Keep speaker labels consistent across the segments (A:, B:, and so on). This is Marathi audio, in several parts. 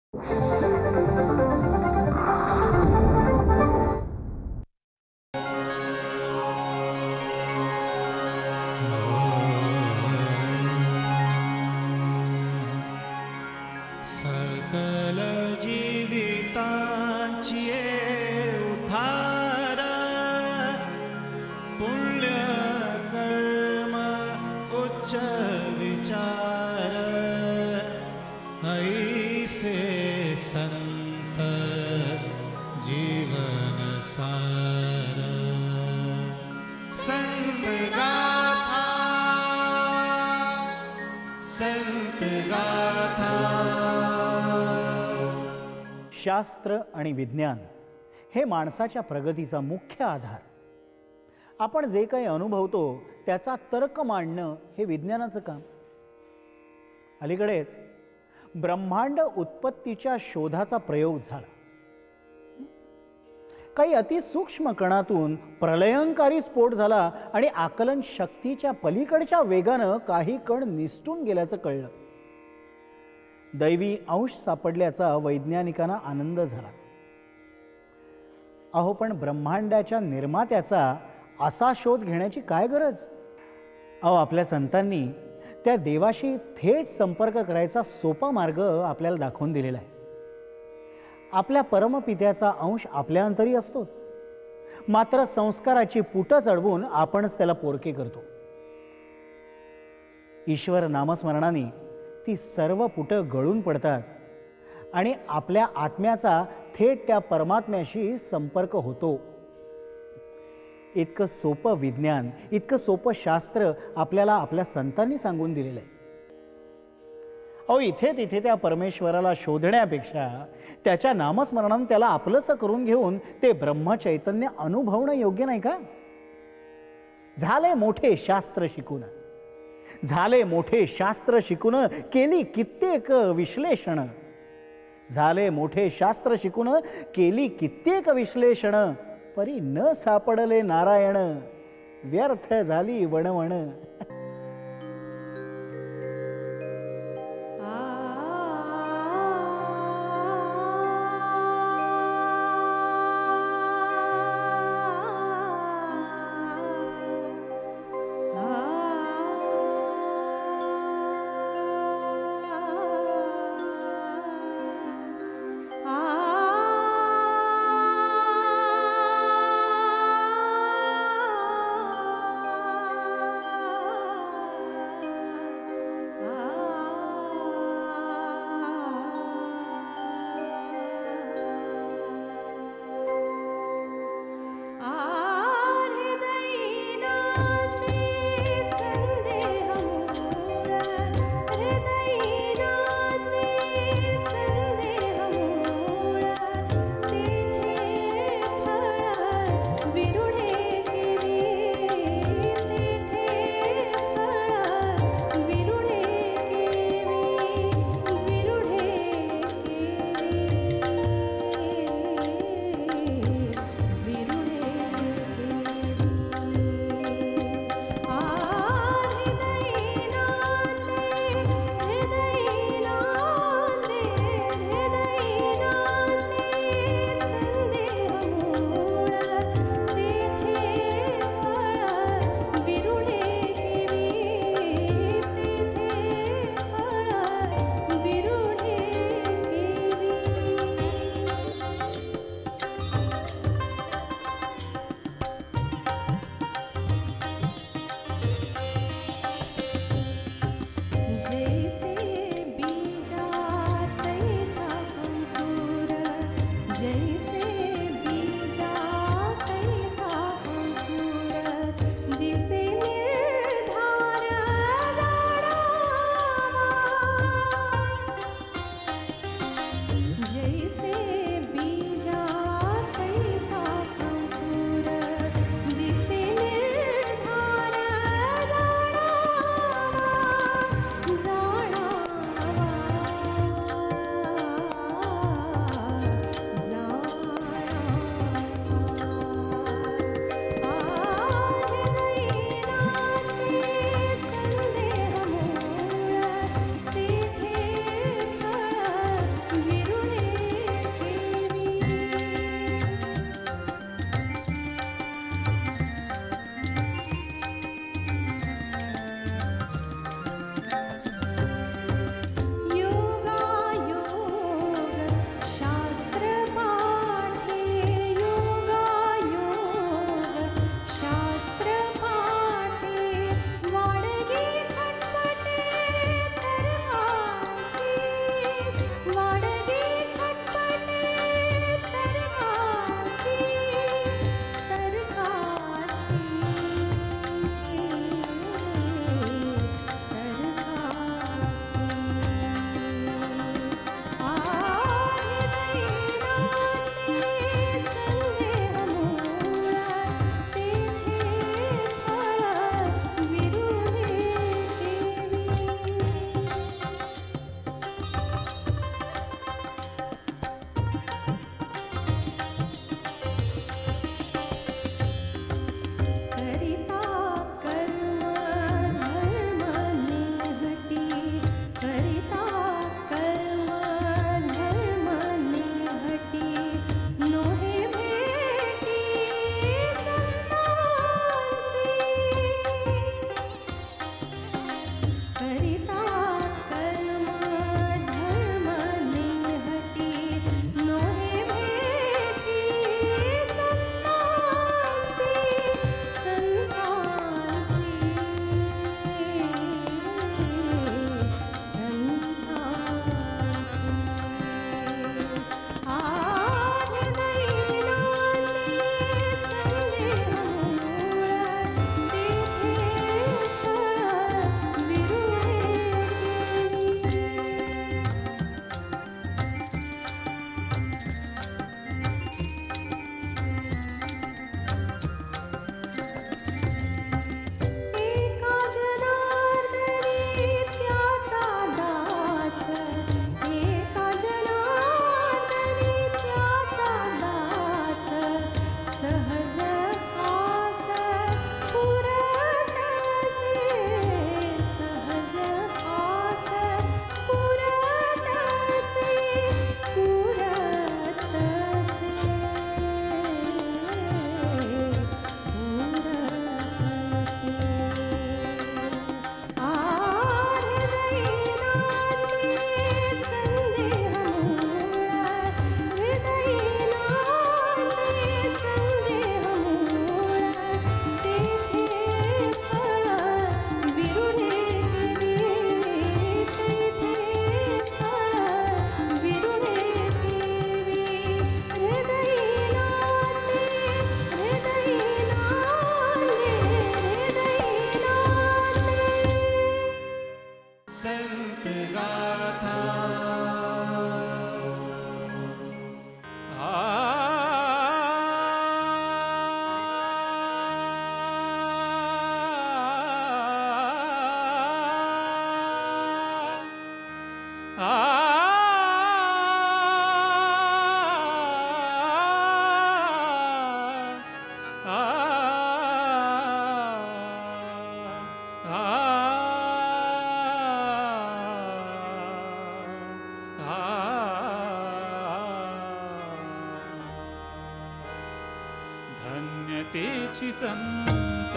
A: सकल जीवितांची उद्धार पुण्य कर्म उच्च विचार ऐसे संत जीवन सार संत गाथा संत गाथा।
B: शास्त्र आणि विज्ञान हे माणसाच्या प्रगतीचा मुख्य आधार। आपण जे काही अनुभवतो त्याचा तर्क मांडणं हे विज्ञानाचं काम। अलीकडेच ब्रह्मांड उत्पत्तीच्या शोधाचा प्रयोग झाला। काही अतिसूक्ष्म कणातून प्रलयंकारी स्फोट झाला आणि आकलन शक्तीच्या पलीकडच्या वेगानं काही कण निसटून गेल्याचं कळलं। दैवी अंश सापडल्याचा वैज्ञानिकांना आनंद झाला। अहो, पण ब्रह्मांडाच्या निर्मात्याचा असा शोध घेण्याची काय गरज? अहो, आपल्या संतांनी त्या देवाशी थेट संपर्क करायचा सोपा मार्ग आपल्याला दाखवून दिलेला आहे। आपल्या परमपित्याचा अंश आपल्या अंतरी असतोच, मात्र संस्काराची पुटं चढवून आपणच त्याला पोरके करतो। ईश्वर नामस्मरणाने ती सर्व पुटं गळून पडतात आणि आपल्या आत्म्याचा थेट त्या परमात्म्याशी संपर्क होतो। इतकं सोपं विज्ञान, इतकं सोपं शास्त्र आपल्याला आपल्या संतांनी सांगून दिलेलं आहे। अहो, इथे तिथे त्या परमेश्वराला शोधण्यापेक्षा त्याच्या नामस्मरणाने त्याला आपलंसं करून घेऊन ते ब्रह्मचैतन्य अनुभवणं योग्य नाही का? झाले मोठे शास्त्र शिकून, झाले मोठे शास्त्र शिकून केली कित्येक विश्लेषण, झाले मोठे शास्त्र शिकून केली कित्येक विश्लेषण, परी न सापडले नारायण, व्यर्थ झाली वणवण।
C: धन्यतेची संत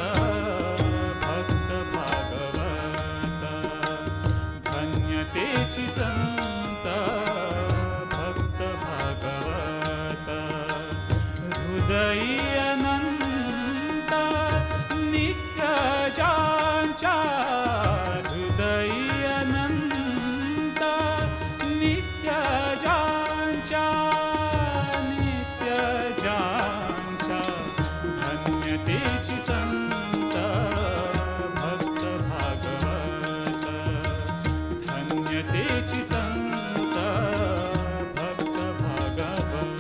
C: भक्त भागवत, धन्यतेची संत भक्त भागवत, हृदयी अनंत नित्य ज्यांच्या, हृदयी अनंत नित्य ज्यांच्या, नित्य ज्यांच्या, धन्यतेची संत भक्त भागवत, धन्यतेची संत भक्त भागवत.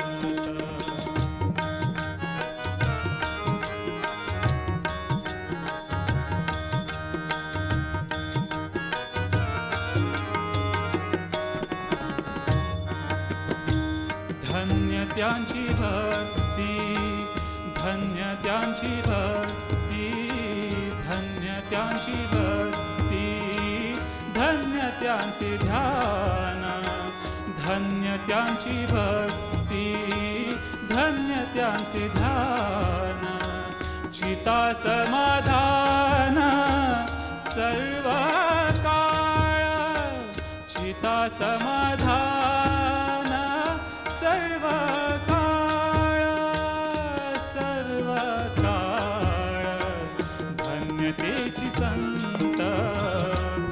C: धन्य त्यांची भक्ती, धन्य त्यांची भक्ती, धन्य त्यांची भक्ती, धन्य त्यांचे ध्यान, धन्य त्यांची भक्ती, धन्य त्यांचे ध्यान, चिता समाधान सर्व काळ, चिता समाधान सर्व काळ, सर्व काळ, धन्यतेची संत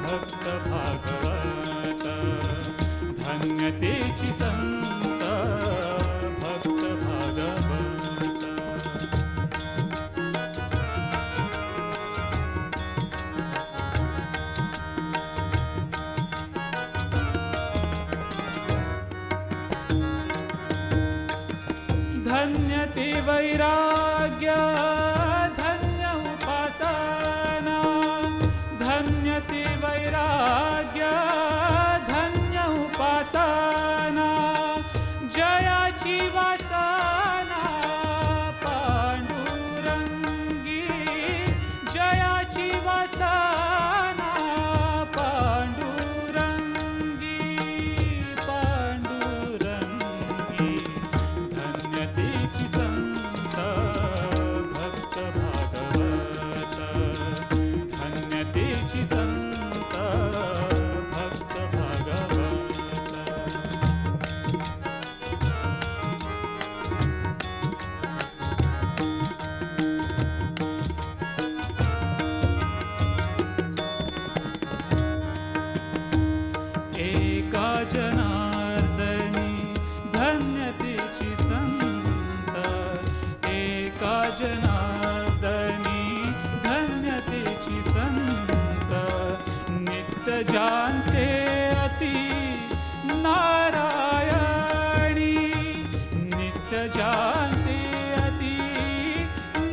C: भक्त भागवत, धन्यतेची संत भक्त भागवत. धन्य ते वैराग्य, धन्य उपासना, धन्य ते वैराग्य, धन्य उपासना, जयाची वासना पांडुरंगी, जयाची वासना पांडुरंगी, पांडुरंगी, धन्यतेची संत भक्त भागवत, धन्यतेची संत भक्त भागवत. एका जनार्दनी धन्यतेची संत, एका जनार्दनी धन्यतेची संत, नित्य ज्यांचे अति नारायणी, नित्य ज्यांचे अति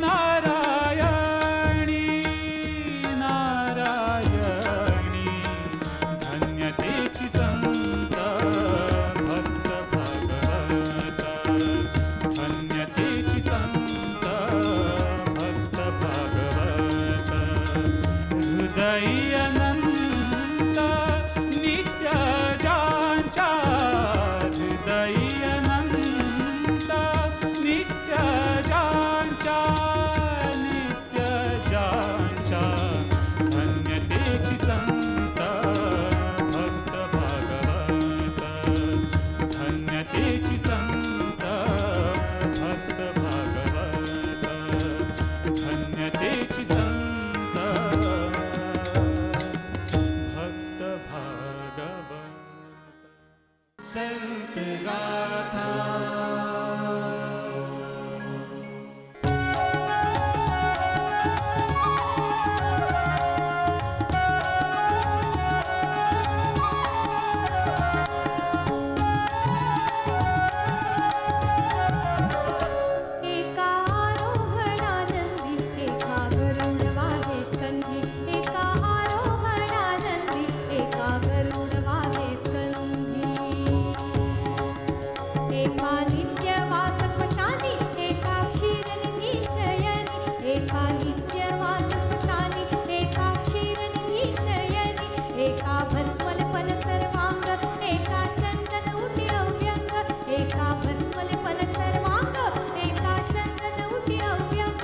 C: नारायणी, नारायणी, धन्यतेची संत भक्त भागवत, धन्यतेची संत भक्त भागवत, हृदयी अनंत नित्य ज्यांच्या, हृदयी अनंत नित्य ज्यांच्या, नित्य ज्यांच्या, धन्यतेची संत भक्त भागवत, धन्यतेची संत भक्त भागवत, धन्यतेची संत भक्त भागवत.
A: संत गाथा.
D: एका आरोहणानंदी, एका गरुड वाहे स्कंधी, एका आरोहणानंदी, एका गरुड वाहे स्कंधी, एका नित्यवास स्मशानी, एका क्षीरनिधी शयनी, एका नित्यवास स्मशानी, एका क्षीरनिधी शयनी, एका भस्मल फल सर्वांग, एका चंदन उटी अव्यंग, एका भस्मल फल सर्वांग, एका चंदन उटी अव्यंग,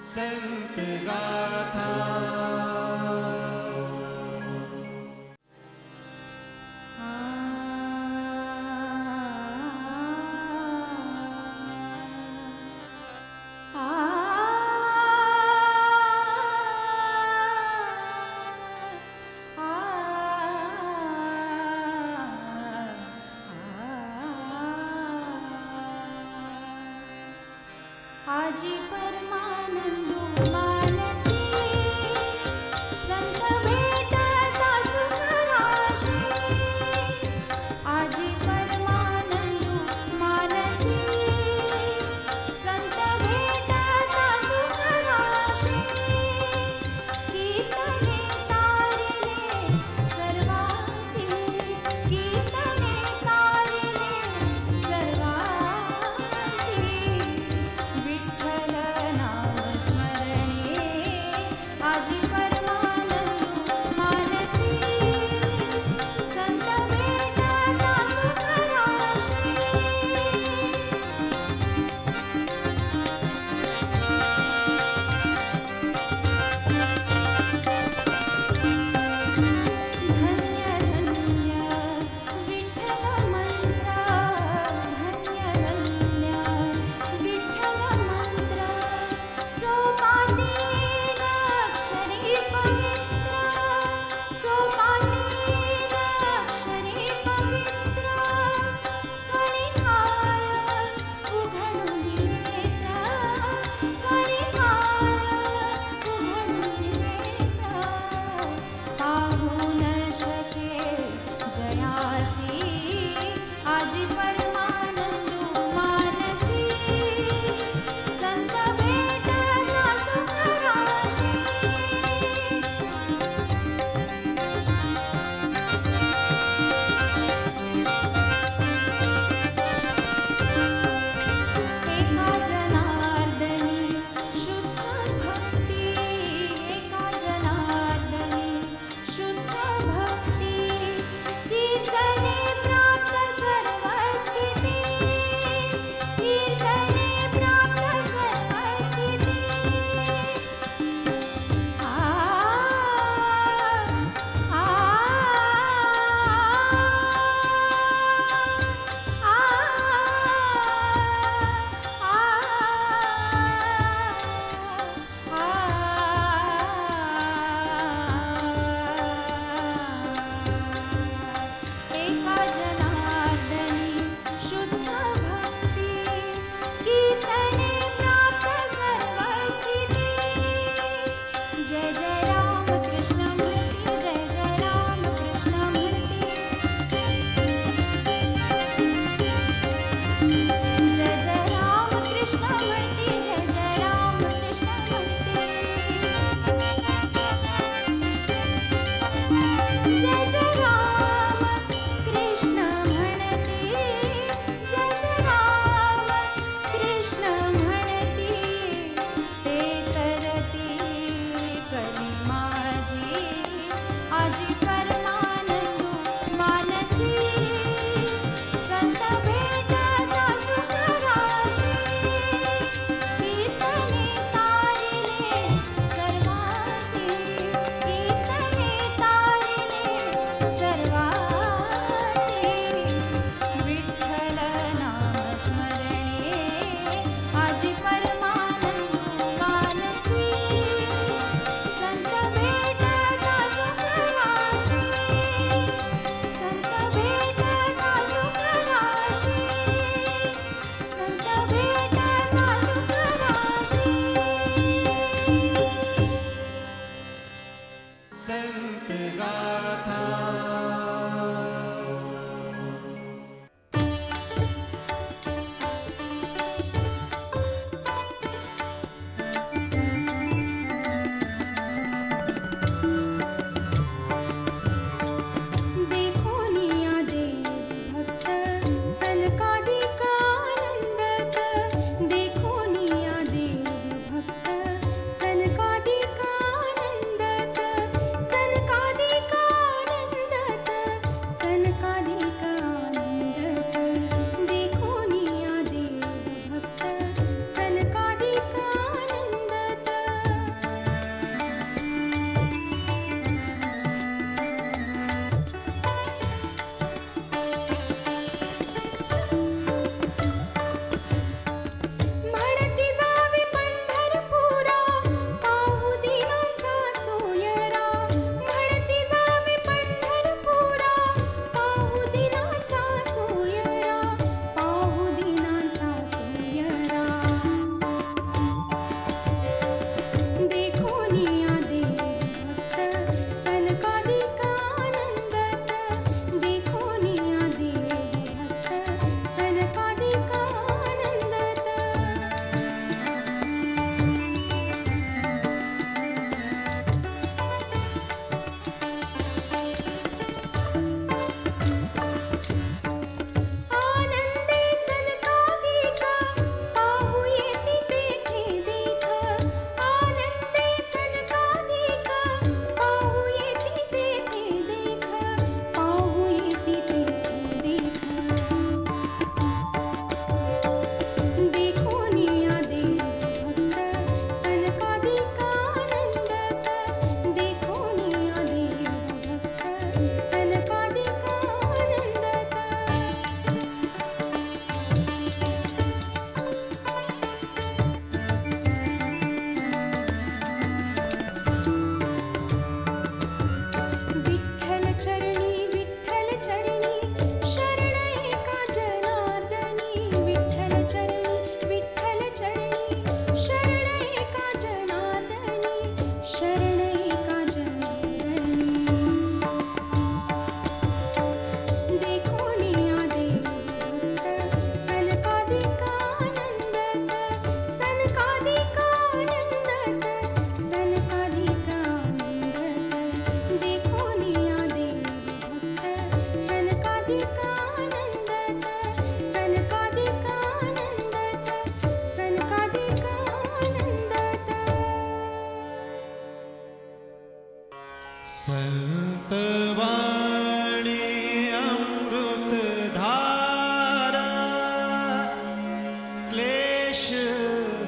A: संत गाथा
D: आजी परमानंदो मानसी संत भेटता सुख राशी आजी परमानंदो मानसी संत भेटता सुख राशी कीर्तने तारिले सर्वासी कीर्तने तारिले सर्वासी विठ्ठल नाम स्मरणे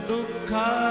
A: दुःखा